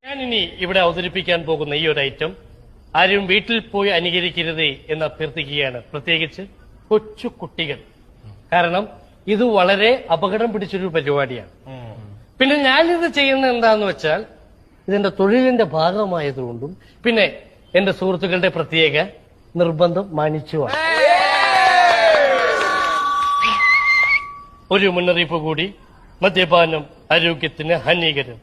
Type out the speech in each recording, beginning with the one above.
ഞാനിനി ഇവിടെ അവതരിപ്പിക്കാൻ പോകുന്ന ഈ ഒരു ഐറ്റം ആരും വീട്ടിൽ പോയി അനുകരിക്കരുത് എന്ന് അഭ്യർത്ഥിക്കുകയാണ്, പ്രത്യേകിച്ച് കൊച്ചു കുട്ടികൾ. കാരണം ഇത് വളരെ അപകടം പിടിച്ചൊരു പരിപാടിയാണ്. പിന്നെ ഞാനിത് ചെയ്യുന്നത് എന്താന്ന് വെച്ചാൽ ഇതെന്റെ തൊഴിലിന്റെ ഭാഗമായതുകൊണ്ടും പിന്നെ എന്റെ സുഹൃത്തുക്കളുടെ പ്രത്യേക നിർബന്ധം മാനിച്ചുമാണ്. ഒരു മുന്നറിയിപ്പ് കൂടി, മദ്യപാനം ആരോഗ്യത്തിന് ഹാനികരം.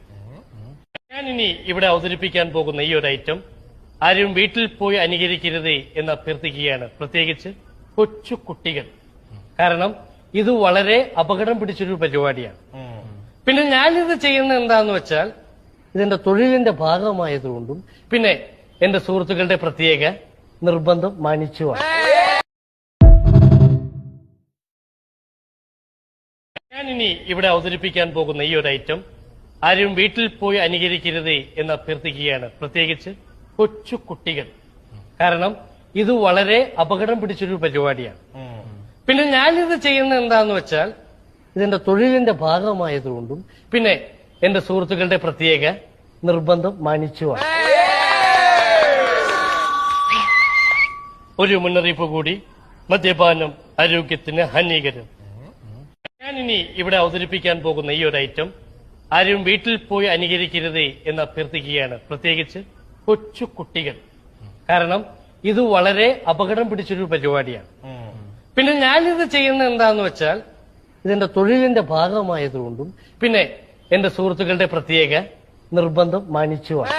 ഞാനിനി ഇവിടെ അവതരിപ്പിക്കാൻ പോകുന്ന ഈ ഒരു ഐറ്റം ആരും വീട്ടിൽ പോയി അനുകരിക്കരുത് എന്ന് അഭ്യർത്ഥിക്കുകയാണ്, പ്രത്യേകിച്ച് കൊച്ചു കുട്ടികൾ. കാരണം ഇത് വളരെ അപകടം പിടിച്ചൊരു പരിപാടിയാണ്. പിന്നെ ഞാനിത് ചെയ്യുന്നത് എന്താന്ന് വെച്ചാൽ ഇതെന്റെ തൊഴിലിന്റെ ഭാഗമായതുകൊണ്ടും പിന്നെ എന്റെ സുഹൃത്തുക്കളുടെ പ്രത്യേക നിർബന്ധം മാനിച്ചുമാണ്. ഞാനിനി ഇവിടെ അവതരിപ്പിക്കാൻ പോകുന്ന ഈ ഒരു ഐറ്റം ആരും വീട്ടിൽ പോയി അനുകരിക്കരുത് എന്ന് അഭ്യർത്ഥിക്കുകയാണ്, പ്രത്യേകിച്ച് കൊച്ചു കുട്ടികൾ. കാരണം ഇത് വളരെ അപകടം പിടിച്ചൊരു പരിപാടിയാണ്. പിന്നെ ഞാനിത് ചെയ്യുന്നത് എന്താന്ന് വെച്ചാൽ ഇതെന്റെ തൊഴിലിന്റെ ഭാഗമായതുകൊണ്ടും പിന്നെ എന്റെ സുഹൃത്തുക്കളുടെ പ്രത്യേക നിർബന്ധം മാനിച്ചുമാണ്. ഒരു മുന്നറിയിപ്പ് കൂടി, മദ്യപാനം ആരോഗ്യത്തിന് ഹാനികരം. ഞാനിനി ഇവിടെ അവതരിപ്പിക്കാൻ പോകുന്ന ഈ ഒരു ഐറ്റം ആരും വീട്ടിൽ പോയി അനുകരിക്കരുത് എന്ന് അഭ്യർത്ഥിക്കുകയാണ്, പ്രത്യേകിച്ച് കൊച്ചു കുട്ടികൾ. കാരണം ഇത് വളരെ അപകടം പിടിച്ചൊരു പരിപാടിയാണ്. പിന്നെ ഞാനിത് ചെയ്യുന്നത് എന്താന്ന് വെച്ചാൽ ഇതെന്റെ തൊഴിലിന്റെ ഭാഗമായതുകൊണ്ടും പിന്നെ എന്റെ സുഹൃത്തുക്കളുടെ പ്രത്യേക നിർബന്ധം മാനിച്ചുമാണ്.